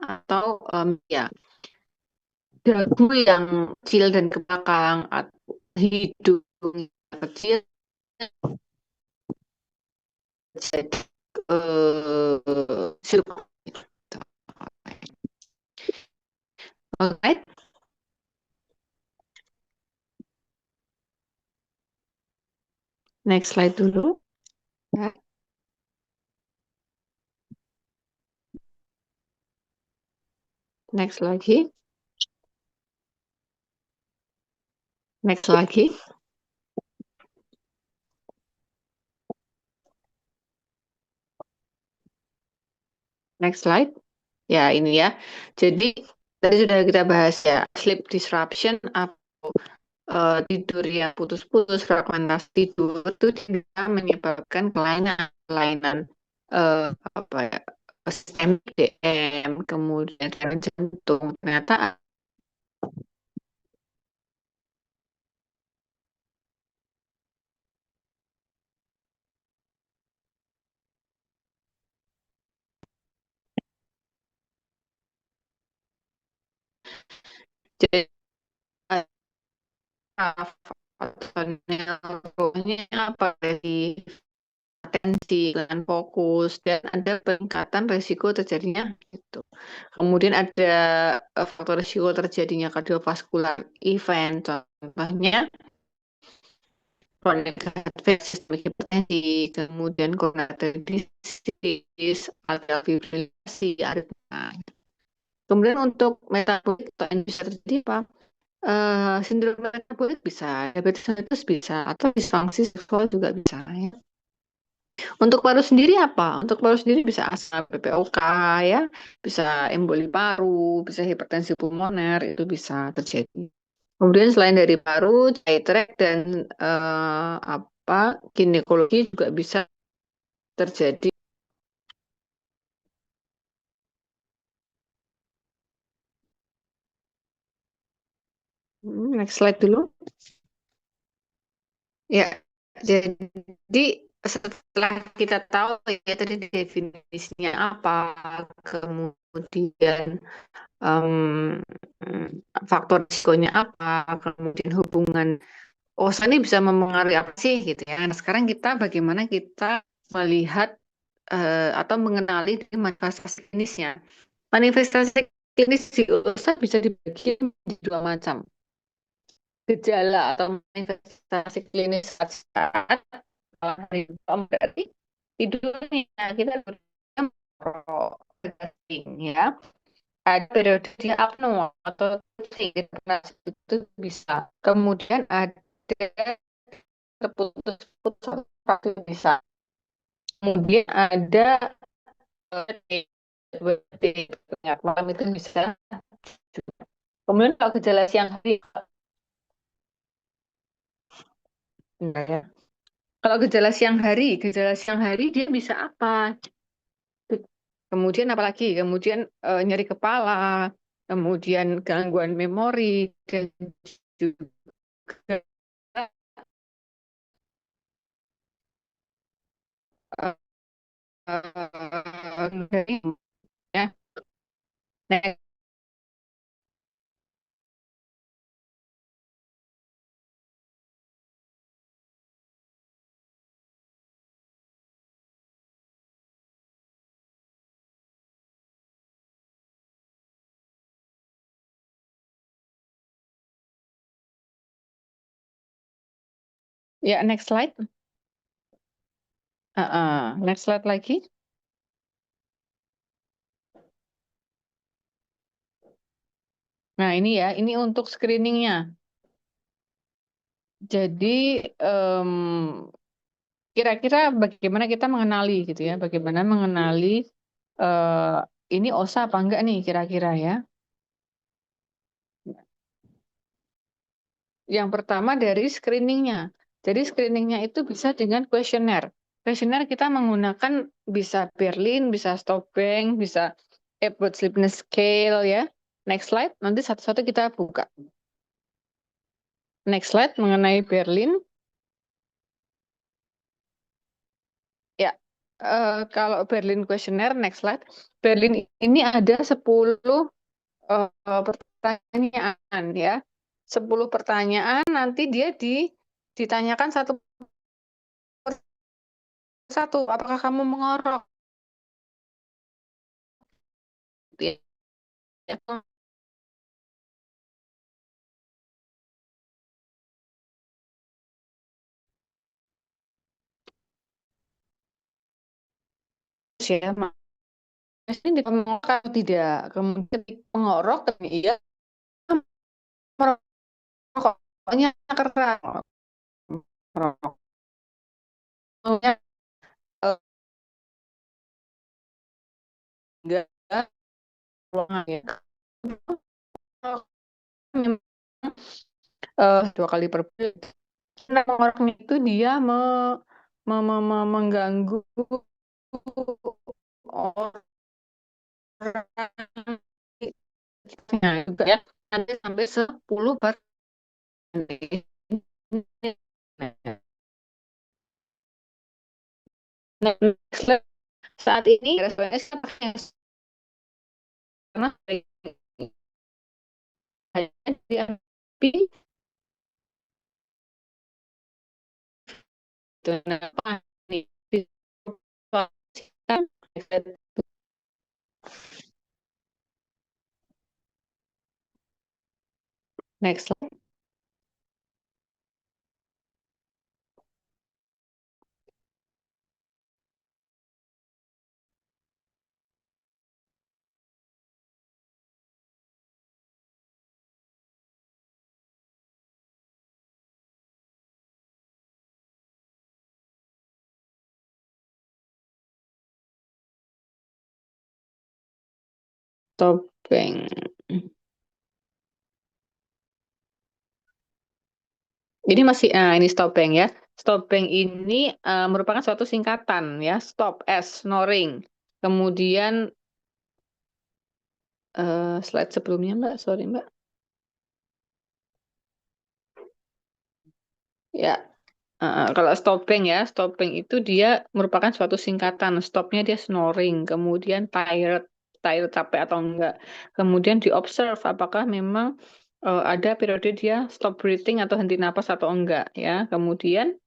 atau ya dagu yang kecil dan ke belakang atau hidung yang kecil jadi sirup. Alright, next slide dulu. Ya. Next lagi. Next lagi. Next slide. Ya, ini ya. Jadi, tadi sudah kita bahas ya, sleep disruption atau tidur yang putus-putus, fragmentasi tidur itu bisa menyebabkan kelainan apa ya, sistem DM, kemudian serangan jantung. Ternyata jadi faktornya apa dari atensi dan fokus dan ada peningkatan resiko terjadinya itu. Kemudian ada faktor risiko terjadinya kardiovaskular event, contohnya chronic heart failure, sistemik hipertensi, kemudian coronary disease, atrial fibrillasi, aritmia. Kemudian untuk metabolik atau yang bisa terjadi apa? Sindrom metabolik bisa, diabetes mellitus bisa, atau disfungsi seksual juga bisa. Ya. Untuk paru sendiri apa? Untuk paru sendiri bisa asam PPOK ya, bisa emboli paru, bisa hipertensi pulmoner, itu bisa terjadi. Kemudian selain dari paru, daya trek dan apa ginekologi juga bisa terjadi. Next slide dulu. Ya, jadi setelah kita tahu ya tadi definisinya apa, kemudian faktor risikonya apa, kemudian hubungan ini bisa mempengaruhi apa sih gitu ya. Nah, sekarang kita bagaimana kita melihat atau mengenali dari manifestasi klinisnya. Manifestasi klinis di OSA bisa dibagi menjadi dua macam. Gejala atau manifestasi klinis saat hari berarti tidurnya kita merokok ya. Ada periode dia apno atau itu bisa. Kemudian ada terputus-putus waktu bisa. Kemudian ada malam itu bisa. Kemudian kalau gejala siang hari, enggak ya. Kalau gejala siang hari dia bisa apa? Kemudian apalagi? Kemudian nyeri kepala, kemudian gangguan memori dan juga ya. Nah, ya next slide. Next slide lagi. Nah ini ya, ini untuk screeningnya. Jadi kira-kira bagaimana kita mengenali gitu ya, bagaimana mengenali ini OSA apa enggak nih kira-kira ya. Yang pertama dari screeningnya. Jadi screeningnya itu bisa dengan kuesioner. Kuesioner kita menggunakan bisa Berlin, bisa Stokbank, bisa Epworth Sleepiness Scale ya. Next slide, nanti satu-satu kita buka. Next slide mengenai Berlin. Ya, Kalau Berlin Questionnaire, next slide. Berlin ini ada 10 pertanyaan ya. 10 pertanyaan nanti dia ditanyakan satu persatu. Apakah kamu mengorok? Ya, ya, Mas ini mengorok atau tidak. Kemudian ketika mengorok, iya merokoknya keras. Merokoknya enggak ruangan ya. Memang 2 kali per bulan. Nah, mengoroknya itu dia mengganggu orang juga ya. Nanti sampai 10 per Nah, saat ini RSPS karena hanya diambil dengan next slide. Topeng. Jadi masih ini Stopeng ya. Stopeng ini merupakan suatu singkatan ya. Stop S snoring. Kemudian slide sebelumnya Mbak, sorry Mbak. Ya, kalau Stopeng ya, Stopeng itu dia merupakan suatu singkatan. Stopnya dia snoring, kemudian tired, tired capek atau enggak. Kemudian diobserve apakah memang ada periode dia stop breathing atau henti napas atau enggak ya. Kemudian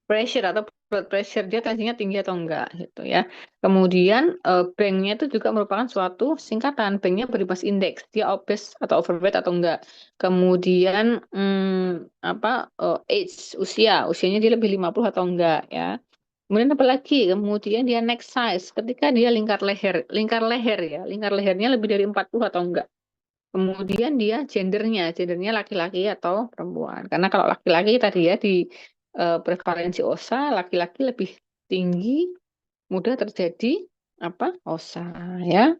pressure atau blood pressure dia tensinya tinggi atau enggak gitu ya. Kemudian banknya itu juga merupakan suatu singkatan. Banknya beri indeks dia obese atau overweight atau enggak. Kemudian apa age usianya dia lebih 50 atau enggak ya. Kemudian apa lagi? Kemudian dia neck size ketika dia lingkar leher ya. Lingkar lehernya lebih dari 40 atau enggak. Kemudian dia gendernya laki-laki atau perempuan. Karena kalau laki-laki tadi ya di prevalensi OSA laki-laki lebih tinggi, mudah terjadi apa? OSA ya.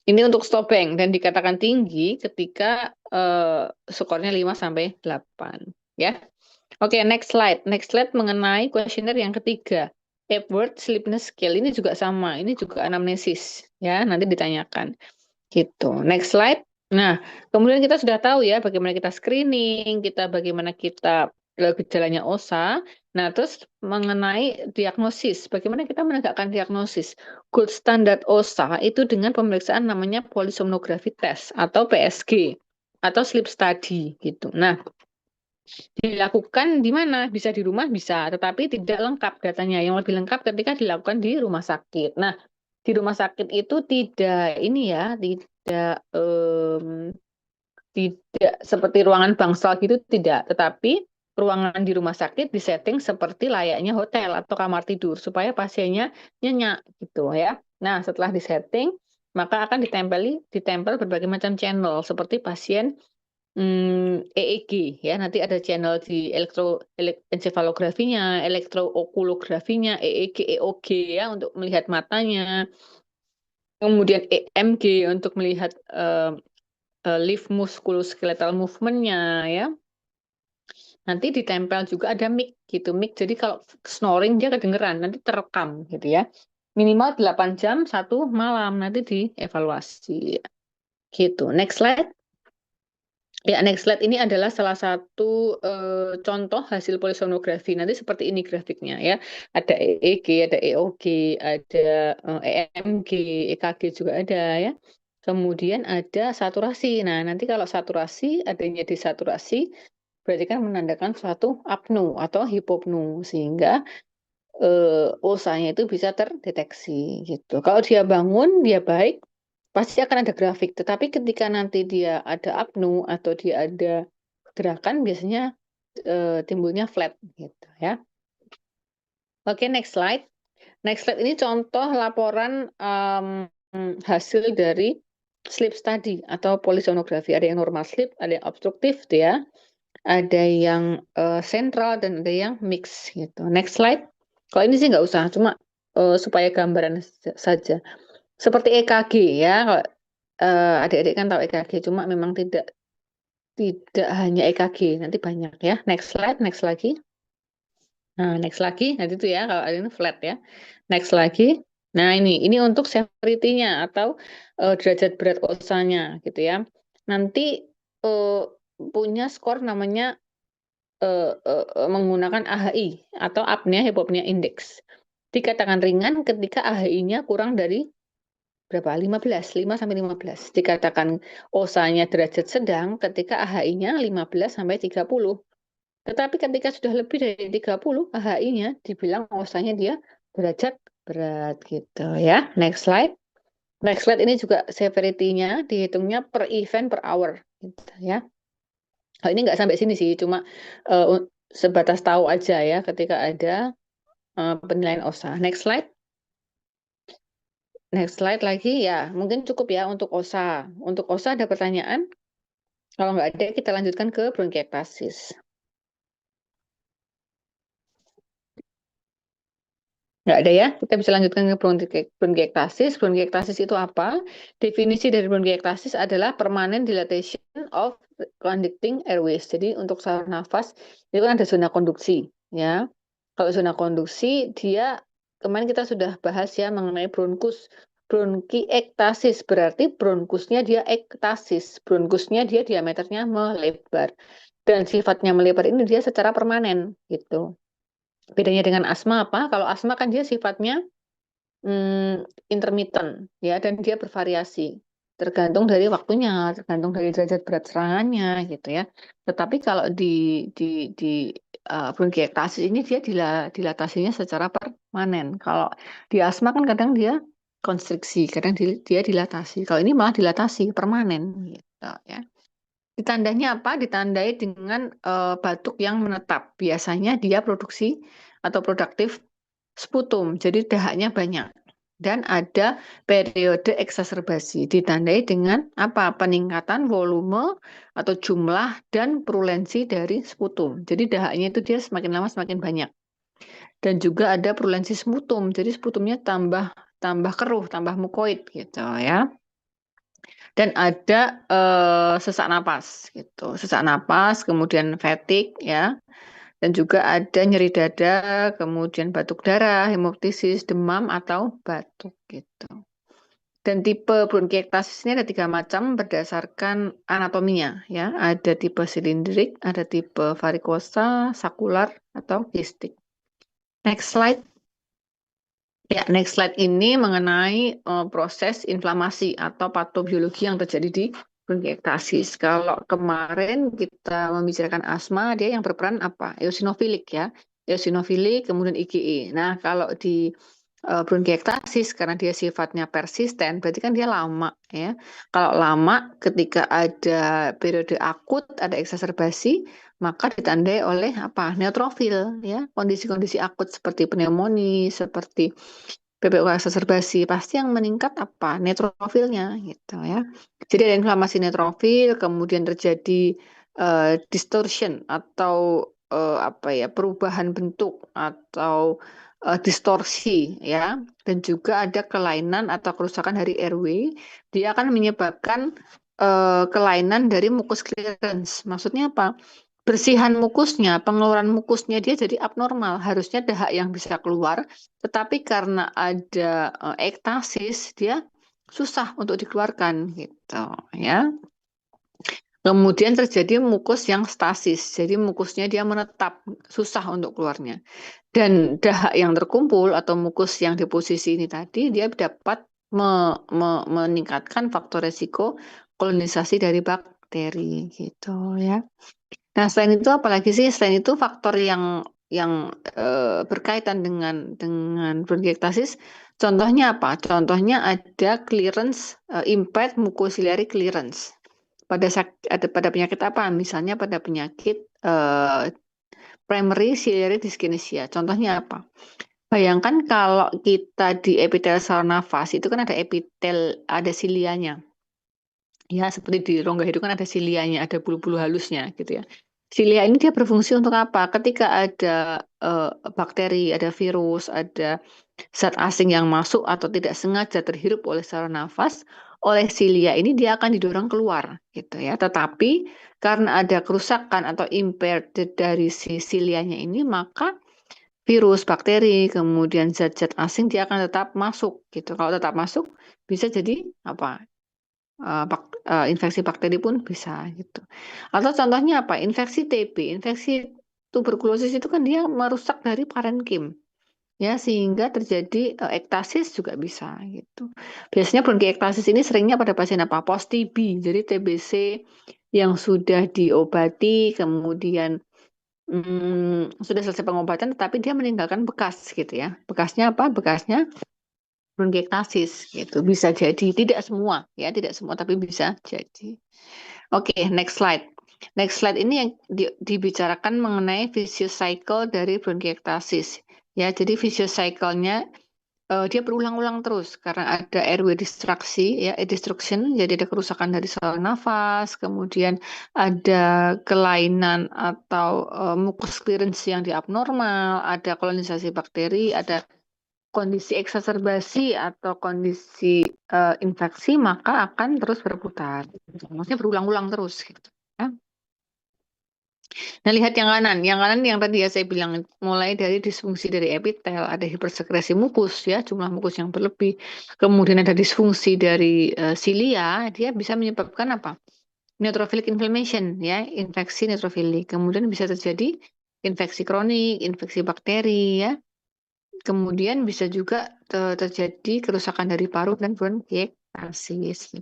Ini untuk Stopeng dan dikatakan tinggi ketika skornya 5 sampai 8 ya. Oke, next slide. Next slide mengenai kuesioner yang ketiga. Epworth Sleepiness Scale ini juga sama, ini juga anamnesis ya, nanti ditanyakan. Gitu. Next slide. Nah, kemudian kita sudah tahu ya bagaimana kita screening, bagaimana kita gejalanya OSA. Nah, terus mengenai diagnosis, bagaimana kita menegakkan diagnosis? Gold standard OSA itu dengan pemeriksaan namanya polysomnography test atau PSG atau sleep study gitu. Nah, dilakukan di mana? Bisa di rumah bisa, tetapi tidak lengkap datanya. Yang lebih lengkap ketika dilakukan di rumah sakit. Nah, di rumah sakit itu tidak ini ya, tidak seperti ruangan bangsal gitu tidak, tetapi ruangan di rumah sakit disetting seperti layaknya hotel atau kamar tidur supaya pasiennya nyenyak gitu ya. Nah, setelah disetting maka akan ditempel berbagai macam channel seperti pasien EEG ya. Nanti ada channel di elektroencefalografinya, elektrookulografinya, EEG, EOG ya untuk melihat matanya. Kemudian EMG untuk melihat lift musculoskeletal movement-nya ya. Nanti ditempel juga ada mic gitu, mic. Jadi kalau snoring dia kedengeran, nanti terekam gitu ya. Minimal 8 jam 1 malam nanti dievaluasi. Gitu. Next slide. Ya, next slide ini adalah salah satu contoh hasil polisonografi. Nanti seperti ini grafiknya ya. Ada EEG, ada EOG, ada EMG, EKG juga ada ya. Kemudian ada saturasi. Nah, nanti kalau saturasi, adanya desaturasi, berarti kan menandakan suatu apnu atau hipopnu, sehingga osanya itu bisa terdeteksi gitu. Kalau dia bangun, dia baik, pasti akan ada grafik. Tetapi ketika nanti dia ada apnu atau dia ada gerakan, biasanya timbulnya flat gitu ya. Oke, next slide. Next slide ini contoh laporan hasil dari sleep study atau polisonografi. Ada yang normal sleep, ada yang obstruktif ya. Ada yang sentral dan ada yang mix gitu. Next slide. Kalau ini sih nggak usah, cuma supaya gambaran saja. Seperti EKG ya, kalau adik-adik kan tahu EKG, cuma memang tidak hanya EKG, nanti banyak ya. Next slide, next lagi. Nah, next lagi, nanti itu ya kalau ini flat ya. Next lagi. Nah, ini untuk severity-nya atau derajat berat osanya gitu ya. Nanti punya skor namanya menggunakan AHI atau apnea hypopnea index. Dikatakan ringan ketika AHI-nya kurang dari berapa? 15, 5 sampai 15. Dikatakan osanya derajat sedang ketika AHI-nya 15 sampai 30. Tetapi ketika sudah lebih dari 30, AHI-nya dibilang osanya dia derajat berat gitu ya. Next slide. Next slide ini juga severity-nya dihitungnya per event per hour gitu ya. Hal ini nggak sampai sini sih, cuma sebatas tahu aja ya ketika ada penilaian OSA. Next slide. Next slide lagi ya, mungkin cukup ya untuk OSA. Untuk OSA ada pertanyaan? Kalau nggak ada, kita lanjutkan ke bronkiektasis. Nggak ada ya, kita bisa lanjutkan ke bronkiektasis. Bronkiektasis itu apa? Definisi dari bronkiektasis adalah permanent dilatation of conducting airways. Jadi untuk saluran nafas itu kan ada zona konduksi, ya. Kalau zona konduksi dia kemarin kita sudah bahas ya mengenai bronkus. Bronkiektasis berarti bronkusnya dia ektasis, bronkusnya dia diameternya melebar. Dan sifatnya melebar ini dia secara permanen gitu. Bedanya dengan asma apa? Kalau asma kan dia sifatnya intermittent ya dan dia bervariasi tergantung dari waktunya, tergantung dari derajat berat serangannya gitu ya. Tetapi kalau di bronkiektasis ini dia dilatasinya secara permanen. Kalau di asma kan kadang dia konstriksi, kadang dia dilatasi. Kalau ini malah dilatasi permanen gitu ya. Ditandanya apa? Ditandai dengan batuk yang menetap. Biasanya dia produksi atau produktif sputum, jadi dahaknya banyak. Dan ada periode eksaserbasi, ditandai dengan apa? Peningkatan volume atau jumlah dan purulensi dari sputum. Jadi dahaknya itu dia semakin lama semakin banyak. Dan juga ada purulensi sputum, jadi sputumnya tambah keruh, tambah mukoid gitu ya. Dan ada sesak napas gitu, sesak napas, kemudian fatigue ya, dan juga ada nyeri dada, kemudian batuk darah, hemoptisis, demam atau batuk gitu. Dan tipe bronkiektasis ini ada 3 macam berdasarkan anatominya ya, ada tipe silindrik, ada tipe varikosa, sakular atau kistik. Next slide. Ya, next slide ini mengenai proses inflamasi atau patobiologi yang terjadi di bronkiektasis. Kalau kemarin kita membicarakan asma, dia yang berperan apa? Eosinofilik ya. Eosinofilik, kemudian IgE. Nah, kalau di bronkiektasis, karena dia sifatnya persisten, berarti kan dia lama ya. Kalau lama, ketika ada periode akut, ada eksaserbasi, maka ditandai oleh apa? Neutrofil ya, kondisi-kondisi akut seperti pneumonia, seperti PPOK eksaserbasi, pasti yang meningkat apa? Neutrofilnya gitu ya. Jadi ada inflamasi neutrofil, kemudian terjadi distortion atau apa ya, perubahan bentuk atau distorsi ya, dan juga ada kelainan atau kerusakan dari airway. Dia akan menyebabkan kelainan dari mucus clearance. Maksudnya apa? Bersihan mukusnya, pengeluaran mukusnya dia jadi abnormal. Harusnya dahak yang bisa keluar, tetapi karena ada ektasis, dia susah untuk dikeluarkan gitu ya. Kemudian terjadi mukus yang stasis, jadi mukusnya dia menetap, susah untuk keluarnya. Dan dahak yang terkumpul atau mukus yang di posisi ini tadi, dia dapat meningkatkan faktor resiko kolonisasi dari bakteri gitu ya. Nah, selain itu apalagi sih? Selain itu faktor yang berkaitan dengan bronkiektasis, contohnya apa? Contohnya ada clearance, impaired mucociliary clearance. Pada penyakit apa? Misalnya pada penyakit primary ciliary dyskinesia. Contohnya apa? Bayangkan kalau kita di epitel saluran nafas itu kan ada epitel, ada silianya. Ya, seperti di rongga hidung kan ada silianya, ada bulu-bulu halusnya gitu ya. Silia ini dia berfungsi untuk apa? Ketika ada bakteri, ada virus, ada zat asing yang masuk atau tidak sengaja terhirup oleh saluran nafas, oleh silia ini dia akan didorong keluar gitu ya. Tetapi karena ada kerusakan atau impaired dari si silianya ini, maka virus, bakteri, kemudian zat-zat asing dia akan tetap masuk gitu. Kalau tetap masuk bisa jadi apa? Infeksi bakteri pun bisa gitu. Atau contohnya apa? Infeksi TB, infeksi tuberkulosis itu kan dia merusak dari parenkim ya sehingga terjadi ektasis juga bisa gitu. Biasanya bronkiektasis ini seringnya pada pasien apa? Post TB, jadi TBC yang sudah diobati kemudian sudah selesai pengobatan tetapi dia meninggalkan bekas gitu ya. Bekasnya apa? Bekasnya bronkiektasis gitu. Bisa jadi tidak semua ya, tidak semua tapi bisa jadi. Oke, next slide. Next slide ini yang dibicarakan mengenai vicious cycle dari bronkiektasis. Ya, jadi vicious cycle-nya dia berulang-ulang terus karena ada airway destruction ya, destruction, jadi ada kerusakan dari saluran nafas, kemudian ada kelainan atau mucus clearance yang di abnormal, ada kolonisasi bakteri, ada kondisi eksaserbasi atau kondisi infeksi, maka akan terus berputar. Maksudnya berulang-ulang terus gitu ya. Nah, lihat yang kanan. Yang kanan yang tadi ya saya bilang mulai dari disfungsi dari epitel, ada hipersekresi mukus ya, jumlah mukus yang berlebih. Kemudian ada disfungsi dari silia, dia bisa menyebabkan apa? Neutrophilic inflammation ya, infeksi neutrofilik. Kemudian bisa terjadi infeksi kronik, infeksi bakteri ya. Kemudian bisa juga terjadi kerusakan dari paru dan bronkiektasis.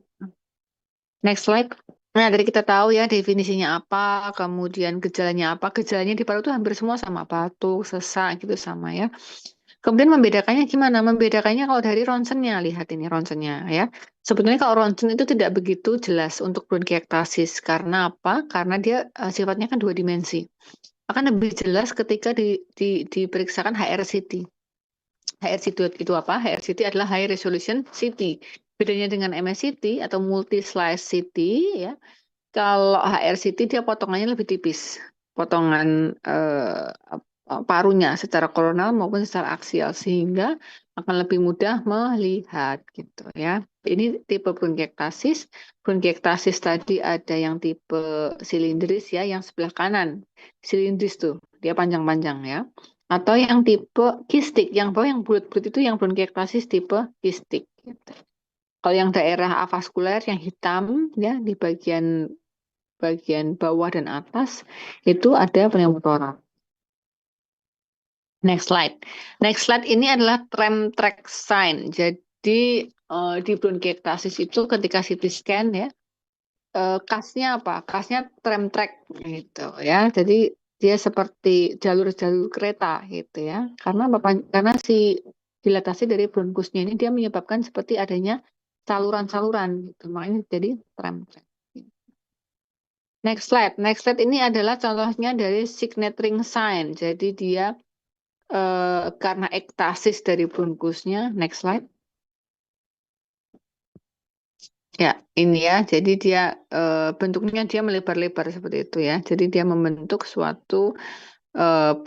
Next slide. Nah, dari kita tahu ya definisinya apa, kemudian gejalanya apa. Gejalanya di paru itu hampir semua sama, batuk, sesak gitu sama ya. Kemudian membedakannya gimana? Membedakannya kalau dari ronsennya, lihat ini ronsennya ya. Sebetulnya kalau ronsen itu tidak begitu jelas untuk bronkiektasis. Karena apa? Karena dia sifatnya kan dua dimensi. Akan lebih jelas ketika diperiksakan HRCT. HRCT itu apa? HRCT adalah High Resolution CT. Bedanya dengan MSCT atau Multi Slice CT ya. Kalau HRCT dia potongannya lebih tipis. Potongan parunya secara koronal maupun secara aksial sehingga akan lebih mudah melihat gitu ya. Ini tipe bronkiektasis. Bronkiektasis tadi ada yang tipe silindris ya, yang sebelah kanan. Silindris tuh, dia panjang-panjang ya. Atau yang tipe kistik, yang bawah yang bulat-bulat itu yang bronkiektasis tipe kistik. Gitu. Kalau yang daerah avaskuler yang hitam ya di bagian bawah dan atas itu ada pneumotoraks. Next slide. Next slide ini adalah tram track sign. Jadi di bronkiektasis itu ketika CT scan ya, kasnya apa? Kasnya tram track gitu ya. Jadi dia seperti jalur-jalur kereta gitu ya. Karena karena si dilatasi dari bronkusnya ini dia menyebabkan seperti adanya saluran-saluran gitu. Makanya jadi tram track. Next slide. Next slide ini adalah contohnya dari signature sign. Jadi dia karena ektasis dari bronkusnya. Next slide. Ya, ini ya. Jadi dia bentuknya dia melebar-lebar seperti itu ya. Jadi dia membentuk suatu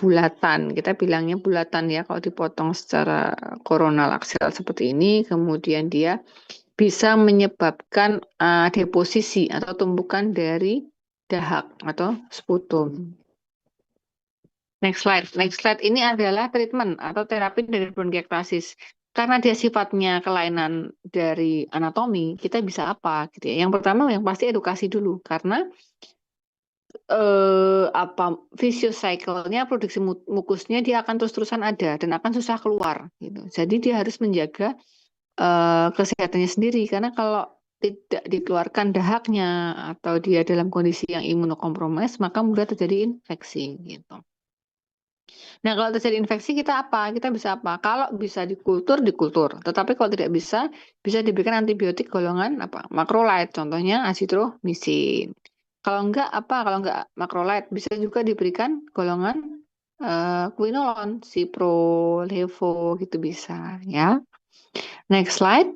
bulatan. Kita bilangnya bulatan ya kalau dipotong secara koronal aksial seperti ini. Kemudian dia bisa menyebabkan deposisi atau tumpukan dari dahak atau sputum. Next slide. Next slide ini adalah treatment atau terapi dari bronkiektasis. karena dia sifatnya kelainan dari anatomi, kita bisa apa gitu ya. Yang pertama yang pasti edukasi dulu, karena vicious cycle-nya produksi mukusnya dia akan terus-terusan ada dan akan susah keluar gitu. Jadi dia harus menjaga kesehatannya sendiri, karena kalau tidak dikeluarkan dahaknya atau dia dalam kondisi yang imunokompromis, maka mudah terjadi infeksi gitu. Nah, kalau terjadi infeksi kita apa? Kita bisa apa? Kalau bisa dikultur, dikultur. Tetapi kalau tidak bisa, bisa diberikan antibiotik golongan apa? Macrolide, contohnya azithromycin. Kalau enggak apa? Kalau enggak macrolide, bisa juga diberikan golongan quinolone, cipro, levo gitu bisa, ya. Next slide.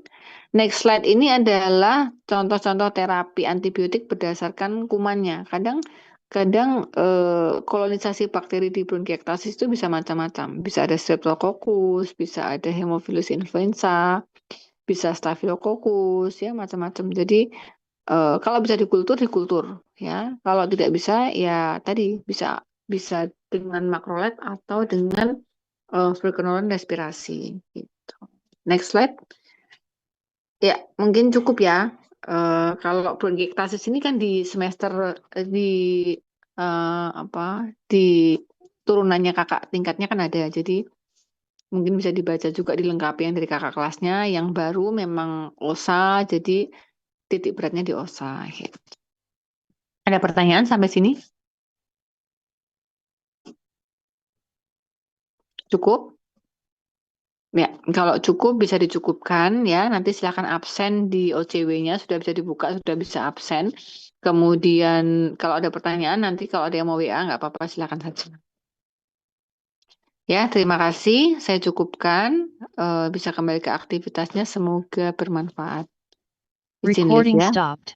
Next slide ini adalah contoh-contoh terapi antibiotik berdasarkan kumannya. Kadang kolonisasi bakteri di bronkiektasis itu bisa macam-macam. Bisa ada Streptococcus, bisa ada Haemophilus influenza, bisa Staphylococcus, ya macam-macam. Jadi kalau bisa dikultur, dikultur, ya. Kalau tidak bisa, ya tadi bisa bisa dengan macrolide atau dengan fluoroquinolone respirasi. Gitu. Next slide. Ya, mungkin cukup ya. Kalau bronkiektasis ini kan di semester di apa di turunannya kakak tingkatnya kan ada. Jadi mungkin bisa dibaca juga dilengkapi yang dari kakak kelasnya. Yang baru memang OSA, jadi titik beratnya di OSA. Gitu. Ada pertanyaan sampai sini? Cukup? Ya, kalau cukup bisa dicukupkan ya. Nanti silakan absen di OCW-nya, sudah bisa dibuka, sudah bisa absen. Kemudian kalau ada pertanyaan nanti kalau ada yang mau WA nggak apa-apa, silakan saja. Ya, terima kasih. Saya cukupkan. Bisa kembali ke aktivitasnya. Semoga bermanfaat. Izin live Recording ya. stopped.